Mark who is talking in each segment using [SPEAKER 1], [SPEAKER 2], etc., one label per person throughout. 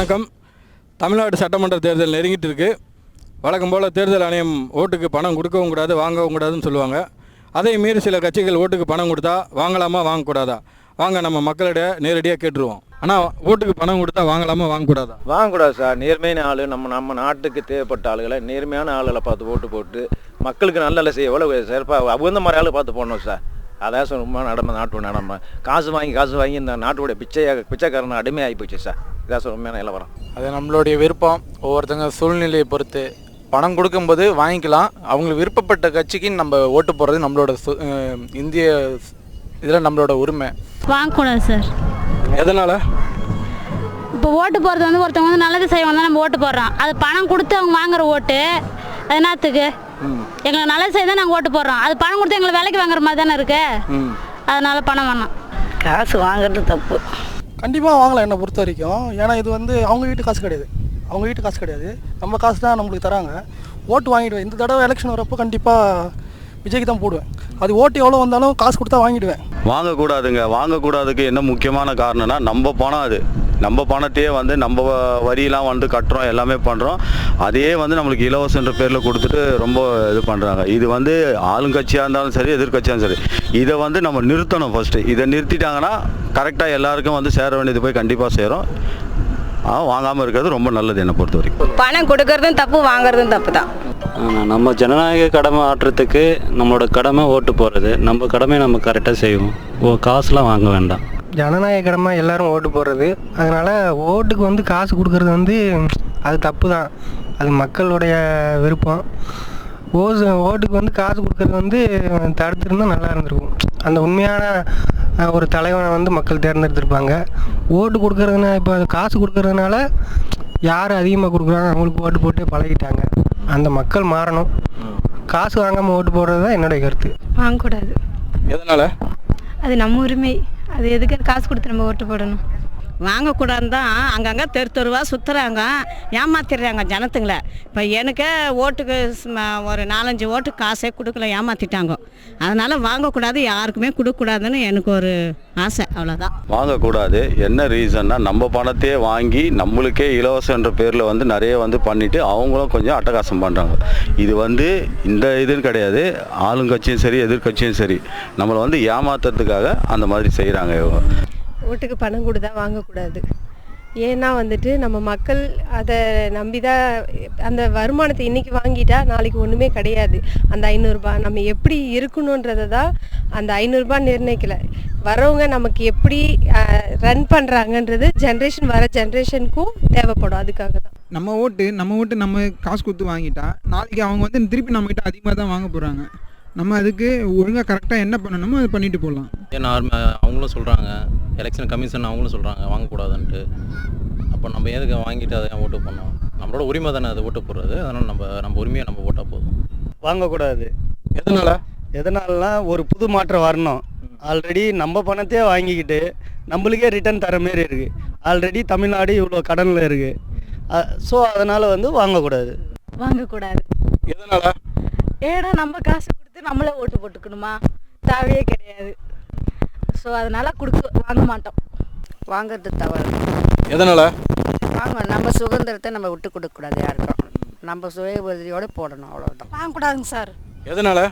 [SPEAKER 1] வணக்கம். தமிழ்நாடு சட்டமன்ற தேர்தல் நெருங்கிட்டு இருக்குது. வழக்கம் போல் தேர்தல் ஆணையம் ஓட்டுக்கு பணம் கொடுக்கவும் கூடாது, வாங்கவும் கூடாதுன்னு சொல்லுவாங்க. அதை மீறி சில கட்சிகள் ஓட்டுக்கு பணம் கொடுத்தா வாங்கலாமா வாங்கக்கூடாதா? வாங்க நம்ம மக்களிடையே நேரடியாக கேட்டுருவோம். ஆனால் ஓட்டுக்கு பணம் கொடுத்தா வாங்கலாமா வாங்கக்கூடாதா?
[SPEAKER 2] வாங்கக்கூடாது சார். நேர்மையான ஆள், நம்ம நாட்டுக்கு தேவைப்பட்ட ஆளுகளை, நேர்மையான ஆளுகளை பார்த்து ஓட்டு போட்டு மக்களுக்கு நல்ல செய்ய எவ்வளோ சிறப்பாக உகந்த மாதிரி ஆளு பார்த்து போடணும் சார். அதான் சார் ரொம்ப நாட்டு நடமை. காசு வாங்கி இந்த நாட்டுடைய பிச்சைக்காரனை அடிமையாகி போச்சு சார். இதான் சார் உண்மையான நிலவரம்.
[SPEAKER 3] அது நம்மளுடைய விருப்பம். ஒவ்வொருத்தங்க சூழ்நிலையை பொறுத்து பணம் கொடுக்கும்போது வாங்கிக்கலாம். அவங்களுக்கு விருப்பப்பட்ட கட்சிக்கு நம்ம ஓட்டு போடுறது நம்மளோட இந்திய இதில் நம்மளோட உரிமை.
[SPEAKER 4] வாங்கக்கூடாது சார்.
[SPEAKER 1] எதனால்?
[SPEAKER 4] இப்போ ஓட்டு போகிறது வந்து ஒருத்தவங்க வந்து நல்லது செய்வாங்க தான் நம்ம ஓட்டு போடுறோம். அது பணம் கொடுத்து அவங்க வாங்குற ஓட்டு அது என்னத்துக்கு? எங்களுக்கு நல்லது செய்ய தான் நாங்கள் ஓட்டு போடுறோம். அது பணம் கொடுத்து எங்களை விலைக்கு வாங்குற மாதிரி தானே இருக்கு. அதனால பணம் வேணாம்.
[SPEAKER 5] காசு வாங்குறது தப்பு.
[SPEAKER 6] கண்டிப்பாக வாங்கலாம் என்னை பொறுத்த வரைக்கும். ஏன்னா இது வந்து அவங்க வீட்டு காசு கிடையாது, நம்ம காசு தான் நம்மளுக்கு தராங்க. ஓட்டு வாங்கிடுவேன். இந்த தடவை எலெக்ஷன் வரப்போ கண்டிப்பாக விஜய்க்கு தான் போடுவேன். அது ஓட்டு எவ்வளோ வந்தாலும் காசு கொடுத்தா வாங்கிடுவேன்.
[SPEAKER 7] வாங்கக்கூடாதுங்க. வாங்கக்கூடாதுக்கு என்ன முக்கியமான காரணம்னா, நம்ம பணம், அது நம்ம பணத்தையே வந்து நம்ம வரியெல்லாம் வந்து கட்டுறோம், எல்லாமே பண்ணுறோம். அதையே வந்து நம்மளுக்கு இலவசன்ற பேரில் கொடுத்துட்டு ரொம்ப இது பண்ணுறாங்க. இது வந்து ஆளுங்கட்சியாக இருந்தாலும் சரி, எதிர்கட்சியாக சரி, இதை வந்து நம்ம நிறுத்தணும். ஃபஸ்ட்டு இதை நிறுத்திட்டாங்கன்னா கரெக்டாக எல்லாருக்கும் வந்து சேர வேண்டியது போய் கண்டிப்பாக சேரும். வாங்காமல் இருக்கிறது ரொம்ப நல்லது என்னை பொறுத்த வரைக்கும்.
[SPEAKER 5] பணம் கொடுக்கறதும் தப்பு, வாங்குறதும் தப்பு தான்.
[SPEAKER 8] நம்ம ஜனநாயக கடமை ஆற்றுறதுக்கு நம்மளோட கடமை ஓட்டு போடுறது. நம்ம கடமையை நம்ம கரெக்டாக செய்வோம். காசுலாம் வாங்க வேண்டாம்.
[SPEAKER 9] ஜனநாயக கடமை எல்லாரும் ஓட்டு போடுறது. அதனால் ஓட்டுக்கு வந்து காசு கொடுக்கறது வந்து அது தப்பு தான். அது மக்களுடைய விருப்பம். ஓட்டுக்கு வந்து காசு கொடுக்கறது வந்து தடுத்துருந்தால் நல்லா இருந்திருக்கும். அந்த உண்மையான ஒரு தலைவனை வந்து மக்கள் தேர்ந்தெடுத்திருப்பாங்க. ஓட்டு கொடுக்கறதுனா இப்போ காசு கொடுக்கறதுனால யார் அதிகமாக கொடுக்குறாங்க அவங்களுக்கு ஓட்டு போட்டு பழகிட்டாங்க. அந்த மக்கள் மாறணும். காசு வாங்காமல் ஓட்டு போடுறது தான் என்னுடைய கருத்து.
[SPEAKER 4] வாங்கக்கூடாது.
[SPEAKER 1] எதனால்?
[SPEAKER 4] அது நம்ம உரிமை. அது எதுக்கு காசு கொடுத்து நம்ம ஓட்டு போடணும்?
[SPEAKER 5] வாங்கக்கூடாதுன்னு தான் அங்கங்கே தெருவாக சுற்றுறாங்க, ஏமாத்திடுறாங்க ஜனத்துங்களை. இப்போ எனக்கு ஓட்டுக்கு ஒரு 4-5 ஓட்டு காசே கொடுக்கல, ஏமாற்றிட்டாங்க. அதனால் வாங்கக்கூடாது, யாருக்குமே கொடுக்கக்கூடாதுன்னு எனக்கு ஒரு ஆசை, அவ்வளோதான்.
[SPEAKER 7] வாங்கக்கூடாது. என்ன ரீசன்னா, நம்ம பணத்தையே வாங்கி நம்மளுக்கே இலவசன்ற பேரில் வந்து நிறைய வந்து பண்ணிவிட்டு அவங்களும் கொஞ்சம் அட்டகாசம் பண்ணுறாங்க. இது வந்து இந்த இதுன்னு கிடையாது. ஆளுங்கட்சியும் சரி, எதிர்கட்சியும் சரி, நம்மளை வந்து ஏமாத்துறதுக்காக அந்த மாதிரி செய்கிறாங்க இவங்க.
[SPEAKER 10] ஓட்டுக்கு பணம் கொடுத்தா வாங்கக்கூடாது. ஏன்னா வந்துட்டு நம்ம மக்கள் அதை நம்பி தான் அந்த வருமானத்தை இன்றைக்கி வாங்கிட்டா நாளைக்கு ஒன்றுமே கிடையாது. அந்த 500 ரூபாய் நம்ம எப்படி இருக்கணுன்றதை தான் அந்த 500 ரூபாய் நிர்ணயிக்கலை. வரவங்க நமக்கு எப்படி ரன் பண்ணுறாங்கன்றது வர ஜென்ரேஷனுக்கும் தேவைப்படும். அதுக்காக தான்
[SPEAKER 3] நம்ம ஓட்டு நம்ம காசு கொடுத்து வாங்கிட்டா நாளைக்கு அவங்க வந்து திருப்பி நம்மகிட்ட அதிகமாக தான் வாங்க போகிறாங்க. நம்ம அதுக்கு ஒழுங்காக கரெக்டாக என்ன பண்ணணுமோ அதை பண்ணிட்டு போகலாம்.
[SPEAKER 8] ஏன்னா அவங்களும் சொல்கிறாங்க, எலெக்ஷன் கமிஷன் அவங்களும் சொல்கிறாங்க வாங்கக்கூடாதுன்ட்டு. அப்போ நம்ம எதுக்கு வாங்கிட்டு அதை ஓட்டு பண்ணோம்? நம்மளோட உரிமை தானே அது ஓட்டு போடுறது. அதனால் நம்ம உரிமையை நம்ம ஓட்டால் போதும்.
[SPEAKER 9] வாங்கக்கூடாது. எதனாலனா ஒரு புது மாற்றம் வரணும். ஆல்ரெடி நம்ம பணத்தையே வாங்கிக்கிட்டு நம்மளுக்கே ரிட்டர்ன் தர மாரி இருக்குது. ஆல்ரெடி தமிழ்நாடு இவ்வளோ கடனில் இருக்குது. ஸோ அதனால் வந்து வாங்கக்கூடாது.
[SPEAKER 4] எதனால்? ஏன்னா நம்ம காசு கொடுத்து நம்மளே ஓட்டு போட்டுக்கணுமா? தேவையே கிடையாது. ஸோ அதனால் வாங்க மாட்டோம்.
[SPEAKER 5] வாங்கிறது தவறு.
[SPEAKER 1] எதனால்?
[SPEAKER 5] நம்ம சுதந்திரத்தை நம்ம விட்டு கொடுக்கக்கூடாது யாருக்கும். நம்ம சுய உதவியோடு போடணும், அவ்வளோதான்.
[SPEAKER 4] வாங்கக்கூடாதுங்க சார்.
[SPEAKER 1] எதனால்?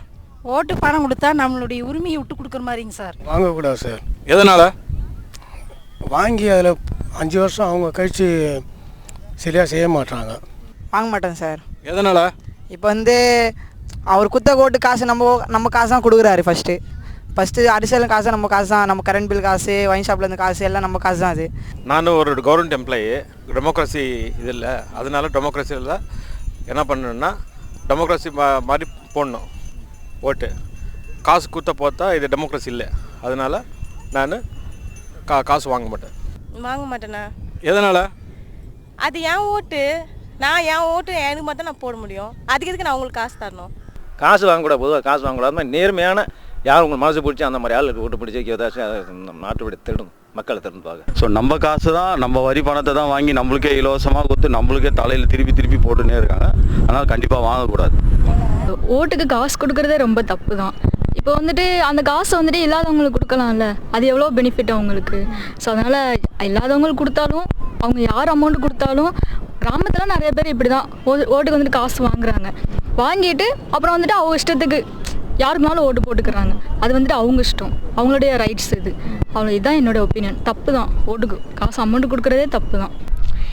[SPEAKER 4] ஓட்டு பணம் கொடுத்தா நம்மளுடைய உரிமையை விட்டு கொடுக்குற மாதிரிங்க சார்.
[SPEAKER 6] வாங்கக்கூடாது சார்.
[SPEAKER 1] எதனால்?
[SPEAKER 6] வாங்கி அதில் 5 வருஷம் அவங்க கழித்து சரியாக செய்ய மாட்டாங்க.
[SPEAKER 5] வாங்க மாட்டேன் சார்.
[SPEAKER 1] எதனால்?
[SPEAKER 5] இப்போ வந்து அவர் குத்த ஓட்டு காசு நம்ம காசு தான் கொடுக்குறாரு. ஃபஸ்ட்டு அரசியல் காசு நம்ம காசு தான். நம்ம கரண்ட் பில் காசு, ஒயின் ஷாப்லேருந்து காசு எல்லாம் நம்ம காசு தான். அது
[SPEAKER 2] நானும் ஒரு கவர்மெண்ட் எம்ப்ளாயி. டெமோக்ரஸி இது இல்லை. அதனால டெமோக்ரஸியில் என்ன பண்ணணுன்னா டெமோக்ரஸி மாதிரி போடணும் ஓட்டு. காசு கொடுத்த போத்தா இது டெமோக்ரஸி இல்லை. அதனால் நான் காசு வாங்க மாட்டேண்ணா.
[SPEAKER 1] எதனால்?
[SPEAKER 10] அது என் ஓட்டு. என் ஓட்டு எனக்கு மட்டும் நான் போட முடியும். அதுக்கு எதுக்கு நான் உங்களுக்கு காசு தரணும்?
[SPEAKER 2] காசு வாங்கக்கூடாது. பொதுவாக காசு வாங்கக்கூடாது. நேர்மையான யார் உங்களுக்கு மனசு பிடிச்சி அந்த மாதிரி ஆளுக்கு ஓட்டு பிடிச்சி ஏதாச்சும் நாட்டு திருடும், மக்களை திருடுவாங்க.
[SPEAKER 7] ஸோ நம்ம காசு தான், நம்ம வரி பணத்தை தான் வாங்கி நம்மளுக்கே இலவசமாக கொடுத்து நம்மளுக்கே தலையில் திருப்பி போட்டுன்னே இருக்காங்க. அதனால் கண்டிப்பாக வாங்கக்கூடாது.
[SPEAKER 4] ஓட்டுக்கு காசு கொடுக்குறதே ரொம்ப தப்பு தான். இப்போ வந்துட்டு அந்த காசை வந்துட்டு இல்லாதவங்களுக்கு கொடுக்கலாம்ல. அது எவ்வளோ பெனிஃபிட் அவங்களுக்கு. ஸோ அதனால் இல்லாதவங்களுக்கு கொடுத்தாலும்
[SPEAKER 11] அவங்க யார் அமௌண்ட் கொடுத்தாலும் கிராமத்தில் நிறைய பேர் இப்படி தான் ஓட்டுக்கு வந்துட்டு காசு வாங்குறாங்க. வாங்கிட்டு அப்புறம் வந்துட்டு அவங்க இஷ்டத்துக்கு யாருக்குனாலும் ஓட்டு போட்டுக்கிறாங்க. அது வந்துட்டு அவங்க இஷ்டம், அவங்களுடைய ரைட்ஸ் இது. அவ்வளோ இதுதான் என்னோட ஒப்பீனியன். தப்பு தான், ஓட்டுக்கு காசு அமௌண்ட் கொடுக்குறதே தப்பு தான்.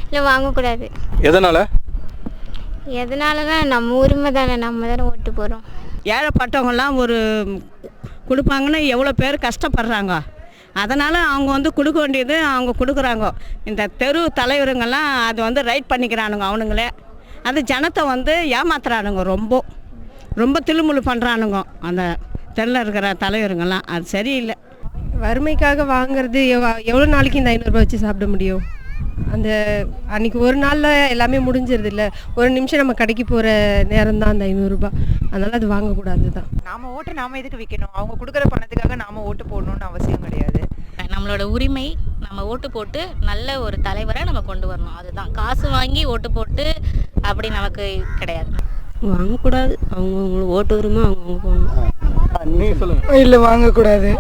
[SPEAKER 12] இல்லை வாங்கக்கூடாது.
[SPEAKER 1] எதனால்?
[SPEAKER 12] எதனாலனா நம்ம உரிமை தானே, நம்ம தானே ஓட்டு போகிறோம்.
[SPEAKER 5] ஏழைப்பட்டவங்கெல்லாம் ஒரு கொடுப்பாங்கன்னு எவ்வளோ பேர் கஷ்டப்படுறாங்க. அதனால் அவங்க வந்து கொடுக்க வேண்டியது அவங்க கொடுக்குறாங்க. இந்த தெரு தலைவருங்கெல்லாம் அது வந்து ரைட் பண்ணிக்கிறானுங்க அவனுங்களே. அது ஜனத்தை வந்து ஏமாத்துறானுங்க, ரொம்ப தில்லுமுள்ளு பண்ணுறானுங்க அந்த தெருவில் இருக்கிற தலைவருங்கெல்லாம். அது சரியில்லை.
[SPEAKER 10] வறுமைக்காக வாங்குறது எவ்வளோ நாளைக்கு இந்த 500 ரூபாய் வச்சு சாப்பிட முடியும்? அந்த அன்றைக்கி ஒரு நாளில் எல்லாமே முடிஞ்சிருது இல்லை, ஒரு நிமிஷம் நம்ம கடைக்கு போகிற நேரம் தான் அந்த 500 ரூபாய். அதனால் அது வாங்கக்கூடாது தான்.
[SPEAKER 13] நாம் ஓட்டு நாம் எதுக்கு விற்கணும்? அவங்க கொடுக்குற பணத்துக்காக நாம் ஓட்டு போடணும்னு அவசியம் கிடையாது.
[SPEAKER 14] நம்மளோட உரிமை, நம்ம ஓட்டு போட்டு நல்ல ஒரு தலைவரை நம்ம கொண்டு வரணும். அதுதான். காசு வாங்கி ஓட்டு போட்டு அப்படி நமக்கு கிடையாது.
[SPEAKER 15] வாங்கக்கூடாது. அவங்க ஓட்டு உரிமை அவங்க போகணும்.
[SPEAKER 1] நீங்கள் சொல்லுங்கள்.
[SPEAKER 9] இல்லை வாங்கக்கூடாது.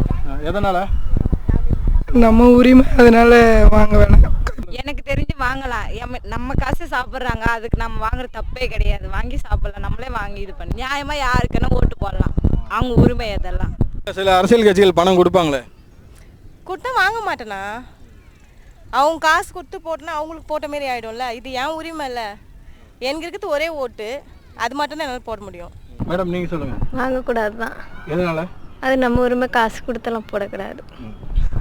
[SPEAKER 1] எதனால்?
[SPEAKER 9] நம்ம உரிமை, அதனால வாங்க வேணாம்.
[SPEAKER 16] எனக்கு தெரிஞ்சு வாங்கலாம். நம்ம காசு சாப்பிட்றாங்க, அதுக்கு நம்ம வாங்குற தப்பே கிடையாது. வாங்கி சாப்பிடலாம், நம்மளே வாங்கி இது பண்ணி நியாயமாக யாருக்குன்னா ஓட்டு போடலாம். அவங்க உரிமை அதெல்லாம்.
[SPEAKER 1] சில அரசியல் கட்சிகள் பணம் கொடுப்பாங்களே,
[SPEAKER 17] கொடுத்தா வாங்க மாட்டேனா? அவங்க காசு கொடுத்து போட்டோன்னா அவங்களுக்கு போட்ட மாரி ஆகிடும்ல. இது என் உரிமை இல்லை, எனக்கு இருக்கிறது ஒரே ஓட்டு, அது மட்டும்தான் என்னால் போட முடியும்.
[SPEAKER 1] மேடம் நீங்கள் சொல்லுங்கள்.
[SPEAKER 12] வாங்கக்கூடாது தான்.
[SPEAKER 1] எதனால்?
[SPEAKER 12] அது நம்ம உரிமை, காசு கொடுத்தெல்லாம் போடக்கூடாது.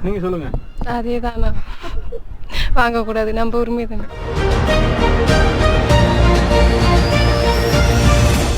[SPEAKER 1] நீங்கள் சொல்லுங்கள்.
[SPEAKER 10] அதே தானே, வாங்கக்கூடாது, நம்ம உரிமை தானே.